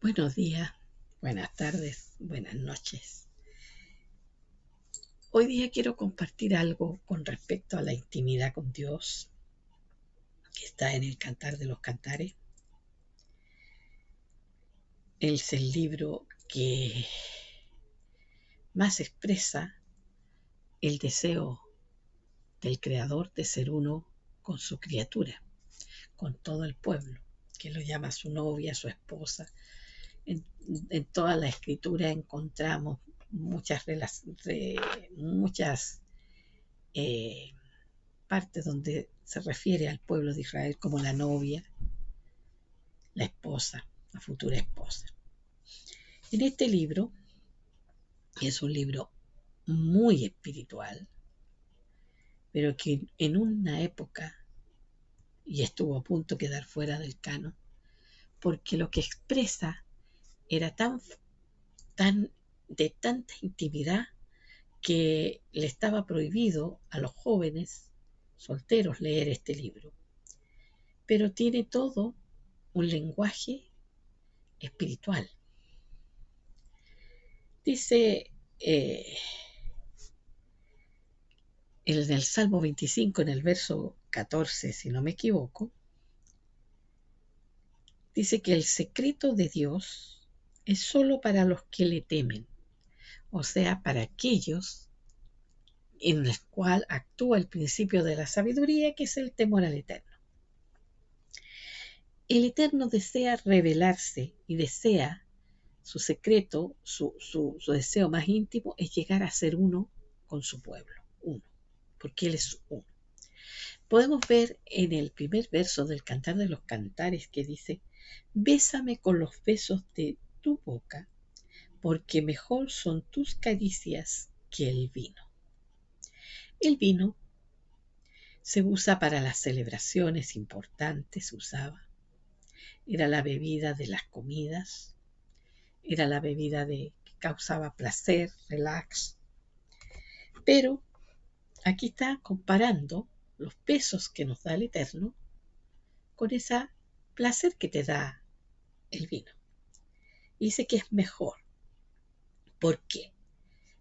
Buenos días, buenas tardes, buenas noches. Hoy día quiero compartir algo con respecto a la intimidad con Dios que está en el Cantar de los Cantares. Es el libro que más expresa el deseo del Creador de ser uno con su criatura, con todo el pueblo, que lo llama su novia, su esposa. En toda la escritura encontramos muchas partes donde se refiere al pueblo de Israel como la novia, la esposa, la futura esposa. En este libro, que es un libro muy espiritual, pero que en una época, y estuvo a punto de quedar fuera del canon, porque lo que expresa era tan de tanta intimidad que le estaba prohibido a los jóvenes solteros leer este libro. Pero tiene todo un lenguaje espiritual. Dice en el Salmo 25, en el verso 14, si no me equivoco, dice que el secreto de Dios es solo para los que le temen, o sea, para aquellos en el cual actúa el principio de la sabiduría, que es el temor al Eterno. El Eterno desea revelarse y desea su secreto, su deseo más íntimo es llegar a ser uno con su pueblo, uno, porque Él es uno. Podemos ver en el primer verso del Cantar de los Cantares que dice: bésame con los besos de tu boca, porque mejor son tus caricias que el vino. El vino se usa para las celebraciones importantes, se usaba. Era la bebida de las comidas, era la bebida que causaba placer, relax. Pero aquí está comparando los besos que nos da el Eterno con ese placer que te da el vino. Y dice que es mejor. ¿Por qué?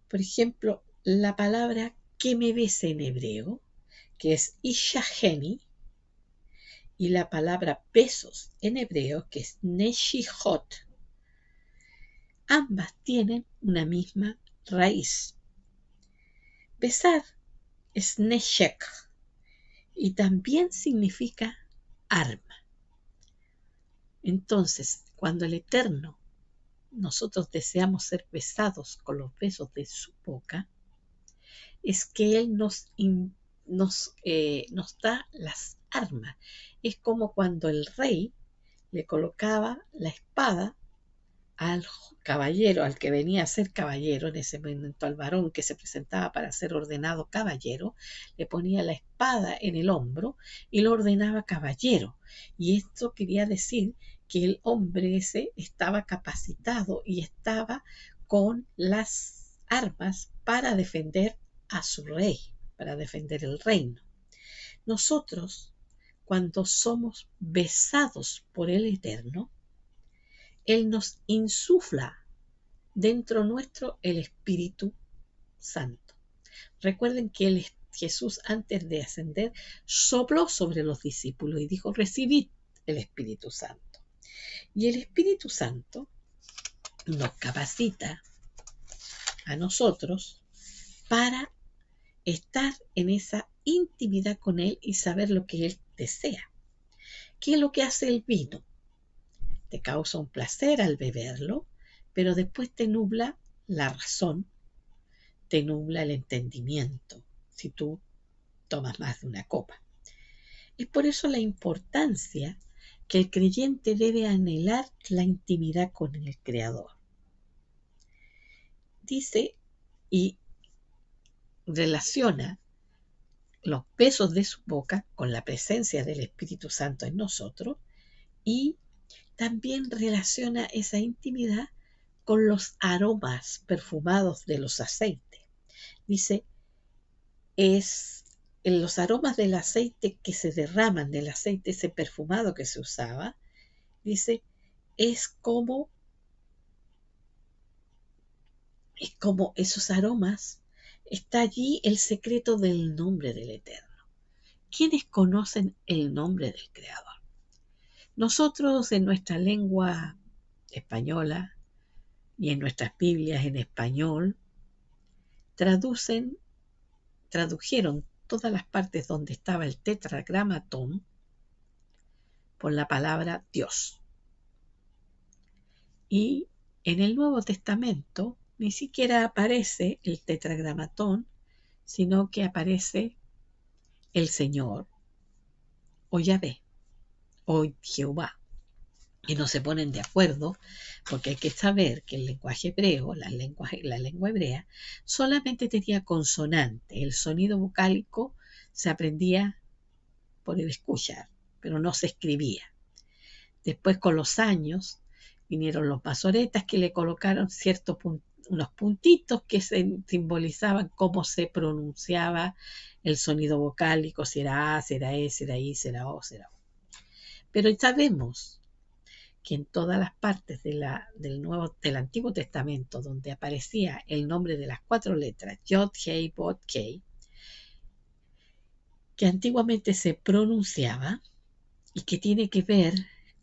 Por ejemplo, la palabra que me bese en hebreo, que es ishaheni, y la palabra besos en hebreo, que es neshihot, ambas tienen una misma raíz. Besar es neshek y también significa arma. Entonces, cuando el Eterno nosotros deseamos ser besados con los besos de su boca, es que Él nos da las armas. Es como cuando el rey le colocaba la espada al caballero, al que venía a ser caballero, en ese momento al varón que se presentaba para ser ordenado caballero, le ponía la espada en el hombro y lo ordenaba caballero. Y esto quería decir que el hombre ese estaba capacitado y estaba con las armas para defender a su rey, para defender el reino. Nosotros, cuando somos besados por el Eterno, Él nos insufla dentro nuestro el Espíritu Santo. Recuerden que Jesús, antes de ascender, sopló sobre los discípulos y dijo: recibid el Espíritu Santo. Y el Espíritu Santo nos capacita a nosotros para estar en esa intimidad con Él y saber lo que Él desea. ¿Qué es lo que hace el vino? Te causa un placer al beberlo, pero después te nubla la razón, te nubla el entendimiento si tú tomas más de una copa. Es por eso la importancia que el creyente debe anhelar la intimidad con el Creador. Dice y relaciona los besos de su boca con la presencia del Espíritu Santo en nosotros, y también relaciona esa intimidad con los aromas perfumados de los aceites. Dice, es en los aromas del aceite que se derraman, del aceite ese perfumado que se usaba, dice, es como Es como esos aromas, está allí el secreto del nombre del Eterno. ¿Quiénes conocen el nombre del Creador? Nosotros en nuestra lengua española y en nuestras Biblias en español tradujeron todas las partes donde estaba el tetragramatón por la palabra Dios. Y en el Nuevo Testamento ni siquiera aparece el tetragramatón, sino que aparece el Señor o Yahvé o Jehová. Y no se ponen de acuerdo porque hay que saber que el lenguaje hebreo, la lengua hebrea, solamente tenía consonante. El sonido vocálico se aprendía por el escuchar, pero no se escribía. Después, con los años, vinieron los masoretas que le colocaron unos puntitos que simbolizaban cómo se pronunciaba el sonido vocálico, si era A, si era E, si era I, si era O, si era O. Pero sabemos que en todas las partes del Antiguo Testamento donde aparecía el nombre de las 4 letras, Yod, Hei, Bot, Kei, que antiguamente se pronunciaba y que tiene que ver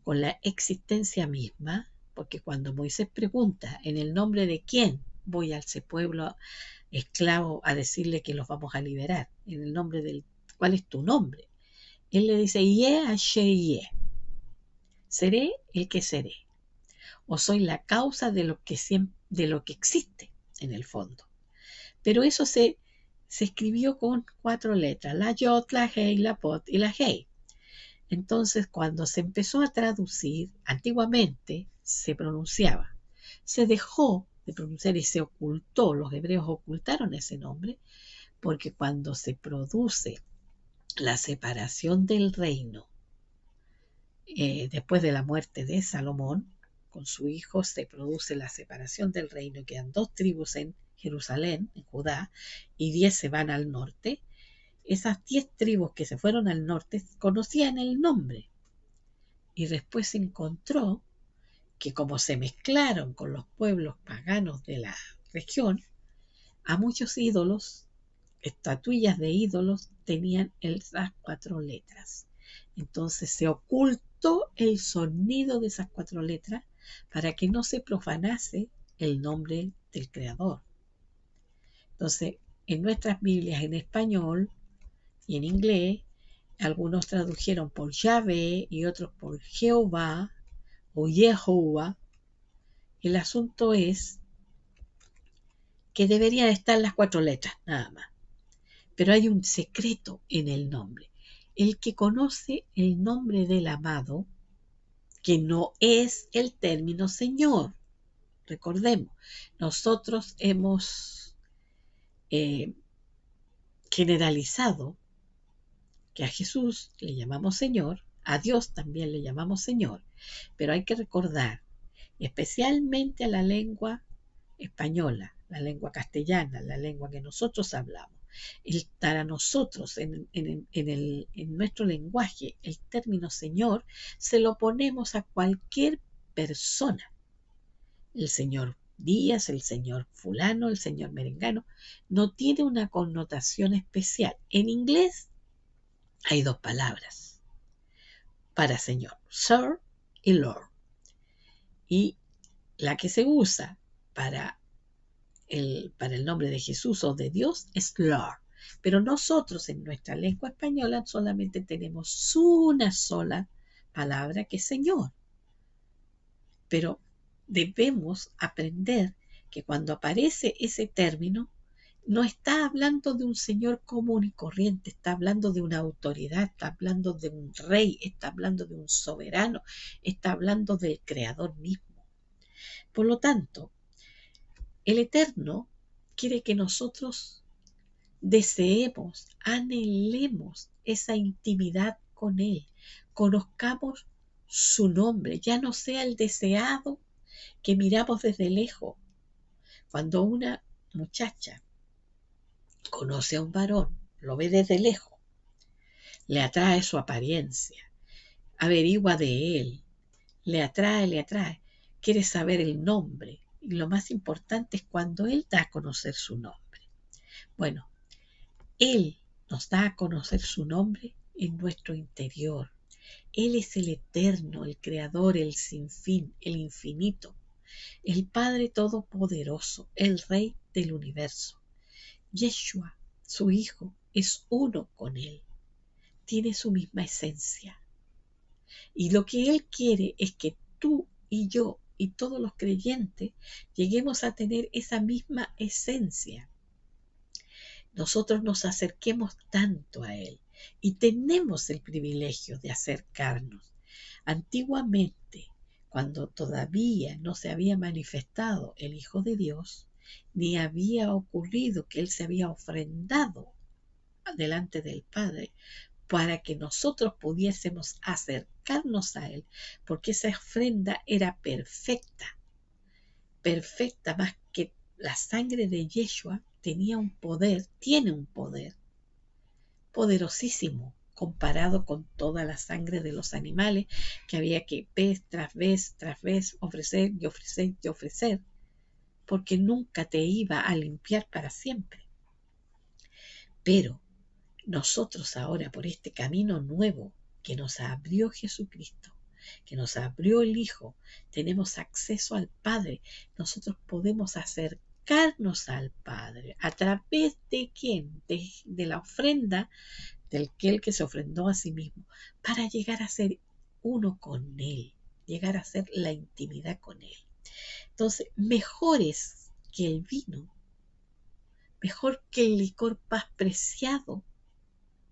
con la existencia misma, porque cuando Moisés pregunta en el nombre de quién voy a ese pueblo esclavo a decirle que los vamos a liberar, en el nombre del ¿cuál es tu nombre? Él le dice Ye Asher Ye, seré el que seré, o soy la causa de lo que existe en el fondo. Pero eso se escribió con 4 letras, la Yod, la Hei, la Pot y la Hei. Entonces, cuando se empezó a traducir, antiguamente se pronunciaba. Se dejó de pronunciar y se ocultó, los hebreos ocultaron ese nombre, porque cuando se produce la separación del reino, después de la muerte de Salomón, con su hijo se produce la separación del reino, quedan 2 tribus en Jerusalén, en Judá, y 10 se van al norte. Esas 10 tribus que se fueron al norte conocían el nombre. Y después se encontró que como se mezclaron con los pueblos paganos de la región, a muchos ídolos, estatuillas de ídolos, tenían esas 4 letras. Entonces se ocultó el sonido de esas 4 letras para que no se profanase el nombre del Creador. Entonces, en nuestras Biblias en español y en inglés, algunos tradujeron por Yahvé y otros por Jehová o Jehová. El asunto es que deberían estar las 4 letras, nada más. Pero hay un secreto en el nombre. El que conoce el nombre del amado, que no es el término Señor. Recordemos, nosotros hemos generalizado que a Jesús le llamamos Señor, a Dios también le llamamos Señor, pero hay que recordar, especialmente a la lengua española, la lengua castellana, la lengua que nosotros hablamos. Para nosotros, en nuestro lenguaje, el término Señor se lo ponemos a cualquier persona. El señor Díaz, el señor fulano, el señor merengano, no tiene una connotación especial. En inglés hay 2 palabras para señor, sir y lord. Y la que se usa para el nombre de Jesús o de Dios es Lord. Pero nosotros en nuestra lengua española solamente tenemos una sola palabra que es Señor. Pero debemos aprender que cuando aparece ese término, no está hablando de un señor común y corriente, está hablando de una autoridad, está hablando de un rey, está hablando de un soberano, está hablando del Creador mismo. Por lo tanto, el Eterno quiere que nosotros deseemos, anhelemos esa intimidad con Él, conozcamos su nombre, ya no sea el deseado que miramos desde lejos. Cuando una muchacha conoce a un varón, lo ve desde lejos, le atrae su apariencia, averigua de él, le atrae, quiere saber el nombre, y lo más importante es cuando Él da a conocer su nombre. Bueno, Él nos da a conocer su nombre en nuestro interior. Él es el eterno, el creador, el sinfín, el infinito, el Padre todopoderoso, el Rey del universo. Yeshua, su Hijo, es uno con Él, tiene su misma esencia. Y lo que Él quiere es que tú y yo y todos los creyentes lleguemos a tener esa misma esencia. Nosotros nos acerquemos tanto a Él y tenemos el privilegio de acercarnos. Antiguamente, cuando todavía no se había manifestado el Hijo de Dios, ni había ocurrido que Él se había ofrendado delante del Padre para que nosotros pudiésemos acercarnos a Él, porque esa ofrenda era perfecta, perfecta, más que la sangre de Yeshua tenía un poder, tiene un poder poderosísimo comparado con toda la sangre de los animales que había que vez tras vez ofrecer y ofrecer y ofrecer, porque nunca te iba a limpiar para siempre. Pero nosotros ahora, por este camino nuevo que nos abrió Jesucristo, que nos abrió el Hijo, tenemos acceso al Padre. Nosotros podemos acercarnos al Padre. ¿A través de quién? De la ofrenda del que se ofrendó a sí mismo, para llegar a ser uno con Él, llegar a ser la intimidad con Él. Entonces, mejor es que el vino, mejor que el licor más preciado,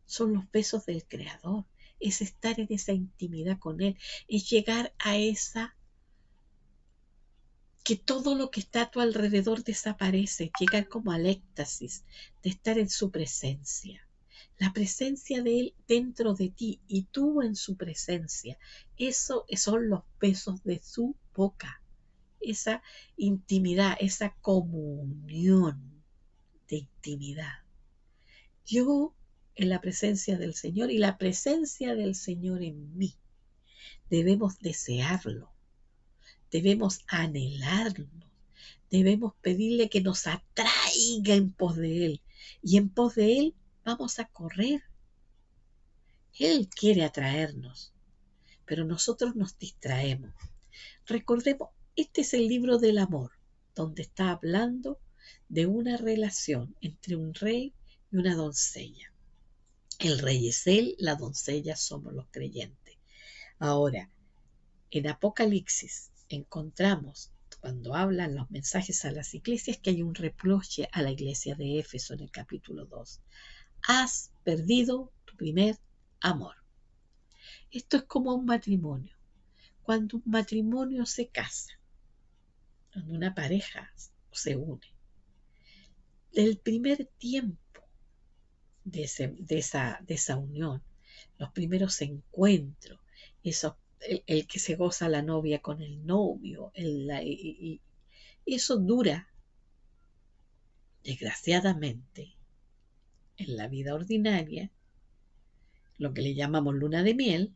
son los besos del Creador, es estar en esa intimidad con Él, es llegar a esa, que todo lo que está a tu alrededor desaparece, llegar como al éxtasis de estar en su presencia. La presencia de Él dentro de ti y tú en su presencia. Eso son los besos de su boca. Esa intimidad, esa comunión de intimidad. Yo en la presencia del Señor y la presencia del Señor en mí. Debemos desearlo. Debemos anhelarlo. Debemos pedirle que nos atraiga en pos de Él. Y en pos de Él vamos a correr. Él quiere atraernos, pero nosotros nos distraemos. Recordemos, este es el libro del amor, donde está hablando de una relación entre un rey y una doncella. El rey es Él, la doncella somos los creyentes. Ahora, en Apocalipsis encontramos, cuando hablan los mensajes a las iglesias, que hay un reproche a la iglesia de Éfeso en el capítulo 2. Has perdido tu primer amor. Esto es como un matrimonio. Cuando un matrimonio se casa, cuando una pareja se une, del primer tiempo de esa unión, los primeros encuentros, el que se goza la novia con el novio, y eso dura, desgraciadamente, en la vida ordinaria, lo que le llamamos luna de miel,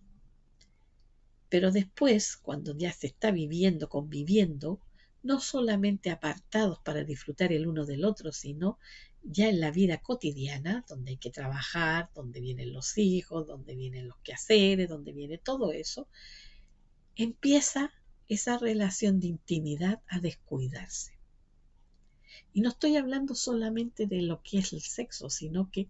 pero después, cuando ya se está viviendo, conviviendo, no solamente apartados para disfrutar el uno del otro, sino ya en la vida cotidiana, donde hay que trabajar, donde vienen los hijos, donde vienen los quehaceres, donde viene todo eso, empieza esa relación de intimidad a descuidarse. Y no estoy hablando solamente de lo que es el sexo, sino que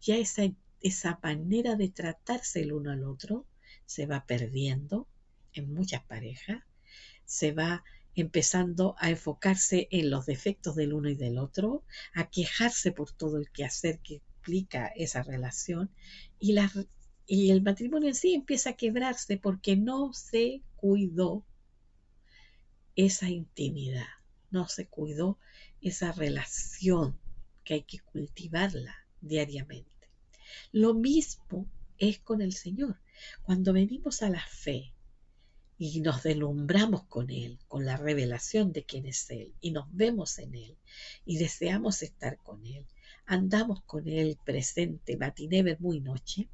ya esa manera de tratarse el uno al otro se va perdiendo en muchas parejas, se va empezando a enfocarse en los defectos del uno y del otro, a quejarse por todo el quehacer que implica esa relación, y el matrimonio en sí empieza a quebrarse porque no se cuidó esa intimidad, no se cuidó esa relación que hay que cultivarla diariamente. Lo mismo es con el Señor. Cuando venimos a la fe y nos deslumbramos con Él, con la revelación de quién es Él, y nos vemos en Él, y deseamos estar con Él, andamos con Él presente, matiné, muy noche,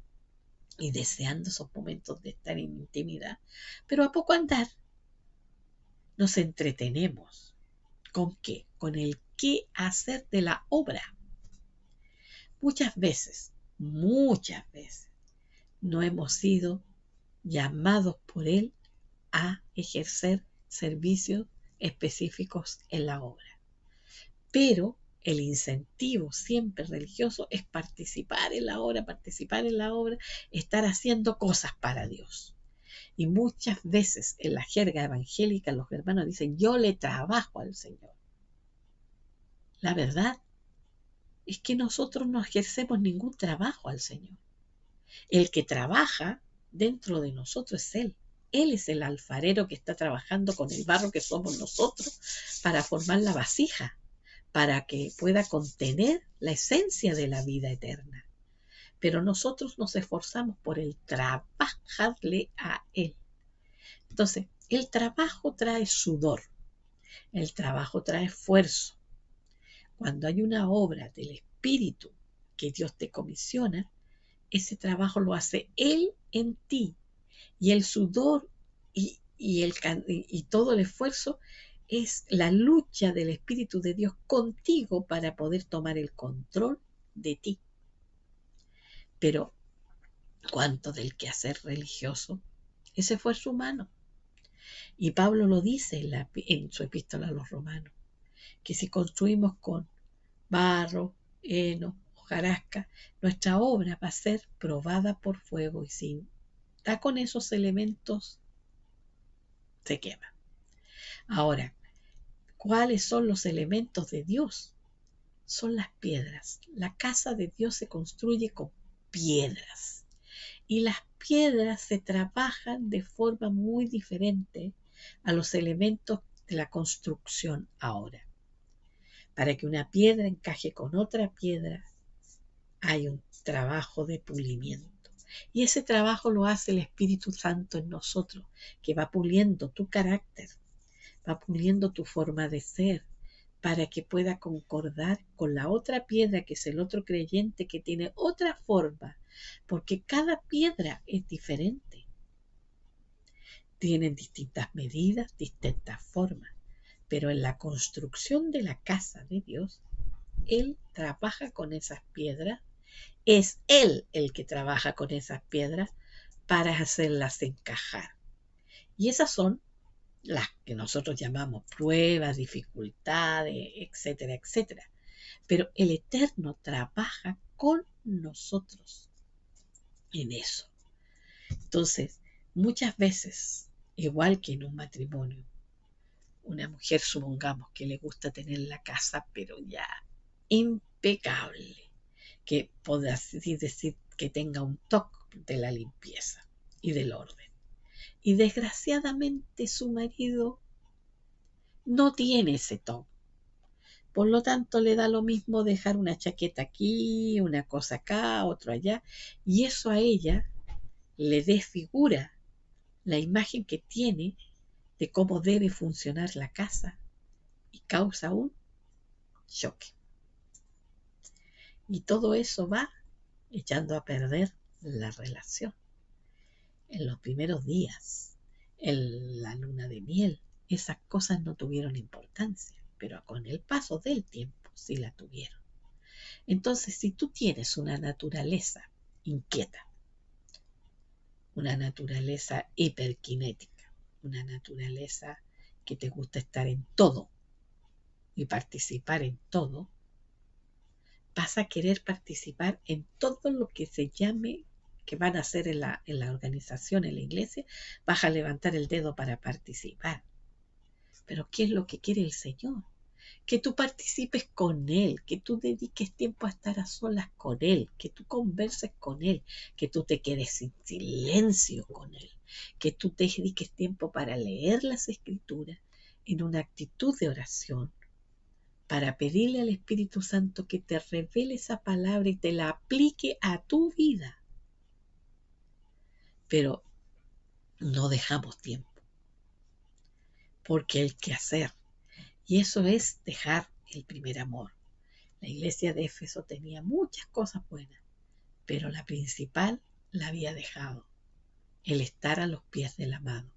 y deseando esos momentos de estar en intimidad, pero a poco andar nos entretenemos. ¿Con qué? Con el qué hacer de la obra. Muchas veces, no hemos sido llamados por Él a ejercer servicios específicos en la obra. Pero el incentivo siempre religioso es participar en la obra, estar haciendo cosas para Dios. Y muchas veces en la jerga evangélica los hermanos dicen, yo le trabajo al Señor. La verdad es que nosotros no ejercemos ningún trabajo al Señor. El que trabaja dentro de nosotros es Él. Él es el alfarero que está trabajando con el barro que somos nosotros para formar la vasija, para que pueda contener la esencia de la vida eterna. Pero nosotros nos esforzamos por el trabajarle a Él. Entonces, el trabajo trae sudor, el trabajo trae esfuerzo. Cuando hay una obra del Espíritu que Dios te comisiona, ese trabajo lo hace Él en ti. Y el sudor y todo el esfuerzo es la lucha del Espíritu de Dios contigo para poder tomar el control de ti. Pero, ¿cuánto del quehacer religioso es esfuerzo humano? Y Pablo lo dice en su epístola a los romanos, que si construimos con barro, heno, hojarasca, nuestra obra va a ser probada por fuego y si está con esos elementos, se quema. Ahora, ¿cuáles son los elementos de Dios? Son las piedras. La casa de Dios se construye con piedras. Y las piedras se trabajan de forma muy diferente a los elementos de la construcción ahora. Para que una piedra encaje con otra piedra, hay un trabajo de pulimiento. Y ese trabajo lo hace el Espíritu Santo en nosotros, que va puliendo tu carácter, va puliendo tu forma de ser, para que pueda concordar con la otra piedra, que es el otro creyente, que tiene otra forma, porque cada piedra es diferente. Tienen distintas medidas, distintas formas, pero en la construcción de la casa de Dios, Él trabaja con esas piedras, es Él el que trabaja con esas piedras para hacerlas encajar. Y esas son las que nosotros llamamos pruebas, dificultades, etcétera, etcétera. Pero el Eterno trabaja con nosotros en eso. Entonces, muchas veces, igual que en un matrimonio, una mujer, supongamos que le gusta tener la casa, pero ya impecable, que pueda así decir que tenga un toque de la limpieza y del orden. Y desgraciadamente su marido no tiene ese toque. Por lo tanto, le da lo mismo dejar una chaqueta aquí, una cosa acá, otro allá, y eso a ella le desfigura la imagen que tiene de cómo debe funcionar la casa y causa un choque. Y todo eso va echando a perder la relación. En los primeros días, en la luna de miel, esas cosas no tuvieron importancia, pero con el paso del tiempo sí la tuvieron. Entonces, si tú tienes una naturaleza inquieta, una naturaleza hiperkinética, una naturaleza que te gusta estar en todo y participar en todo, vas a querer participar en todo lo que se llame que van a hacer en la organización, en la iglesia, vas a levantar el dedo para participar. Pero ¿qué es lo que quiere el Señor? Que tú participes con Él, que tú dediques tiempo a estar a solas con Él, que tú converses con Él, que tú te quedes en silencio con Él, que tú te dediques tiempo para leer las Escrituras en una actitud de oración, para pedirle al Espíritu Santo que te revele esa palabra y te la aplique a tu vida. Pero no dejamos tiempo, porque hay que hacer. Y eso es dejar el primer amor. La iglesia de Éfeso tenía muchas cosas buenas, pero la principal la había dejado, el estar a los pies del amado.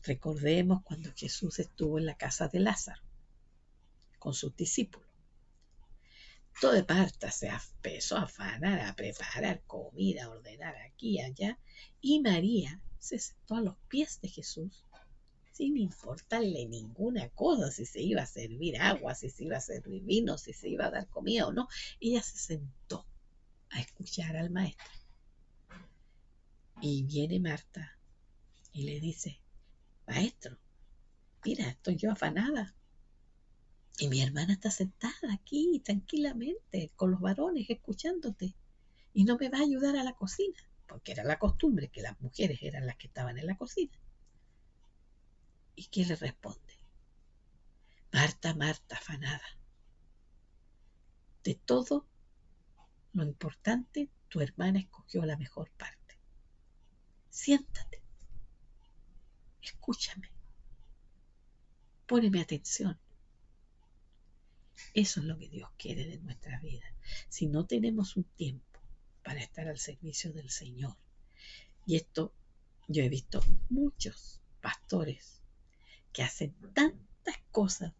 Recordemos cuando Jesús estuvo en la casa de Lázaro. con sus discípulos. Toda Marta se empezó a afanar, a preparar comida, a ordenar aquí y allá, y María se sentó a los pies de Jesús sin importarle ninguna cosa, si se iba a servir agua, si se iba a servir vino, si se iba a dar comida o no. Ella se sentó a escuchar al maestro. Y viene Marta y le dice: maestro, mira, estoy yo afanada. Y mi hermana está sentada aquí tranquilamente con los varones escuchándote. Y no me va a ayudar a la cocina, porque era la costumbre que las mujeres eran las que estaban en la cocina. ¿Y qué le responde? Marta, Marta, afanada. De todo lo importante, tu hermana escogió la mejor parte. Siéntate, escúchame, póneme atención. Eso es lo que Dios quiere de nuestras vidas. Si no tenemos un tiempo para estar al servicio del Señor, y esto yo he visto muchos pastores que hacen tantas cosas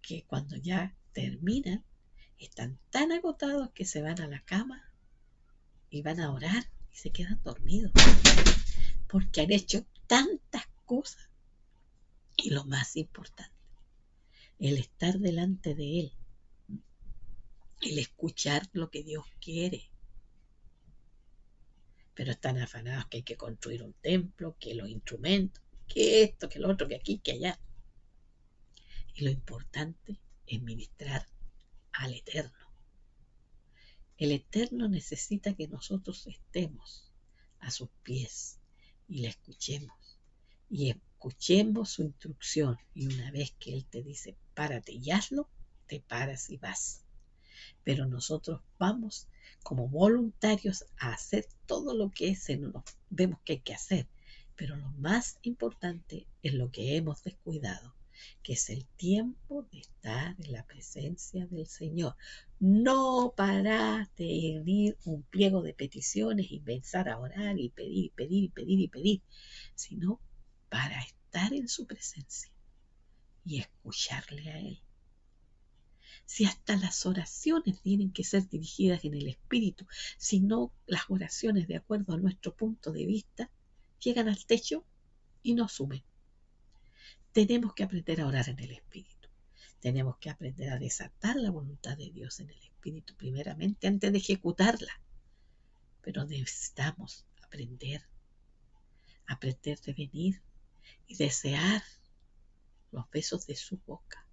que cuando ya terminan están tan agotados que se van a la cama y van a orar y se quedan dormidos porque han hecho tantas cosas. Y lo más importante, el estar delante de Él, el escuchar lo que Dios quiere. Pero están afanados que hay que construir un templo, que los instrumentos, que esto, que lo otro, que aquí, que allá. Y lo importante es ministrar al Eterno. El Eterno necesita que nosotros estemos a sus pies y le escuchemos. Y escuchemos su instrucción. Y una vez que Él te dice, párate y hazlo, te paras y vas. Pero nosotros vamos como voluntarios a hacer todo lo que vemos que hay que hacer. Pero lo más importante es lo que hemos descuidado, que es el tiempo de estar en la presencia del Señor. No parar de abrir un pliego de peticiones y pensar a orar y pedir y pedir y pedir y pedir, sino para estar en su presencia y escucharle a Él. Si hasta las oraciones tienen que ser dirigidas en el Espíritu, si no las oraciones de acuerdo a nuestro punto de vista llegan al techo y no suben. Tenemos que aprender a orar en el Espíritu. Tenemos que aprender a desatar la voluntad de Dios en el Espíritu primeramente antes de ejecutarla. Pero necesitamos aprender de venir y desear los besos de su boca,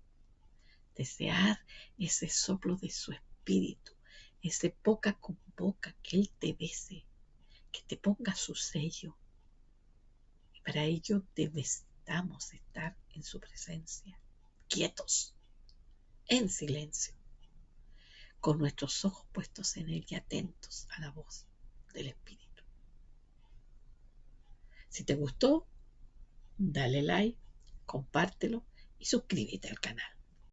desear ese soplo de su espíritu, ese boca con boca, que Él te bese, que te ponga su sello. Y para ello necesitamos estar en su presencia, quietos, en silencio, con nuestros ojos puestos en Él y atentos a la voz del Espíritu. Si te gustó, dale like, compártelo y suscríbete al canal.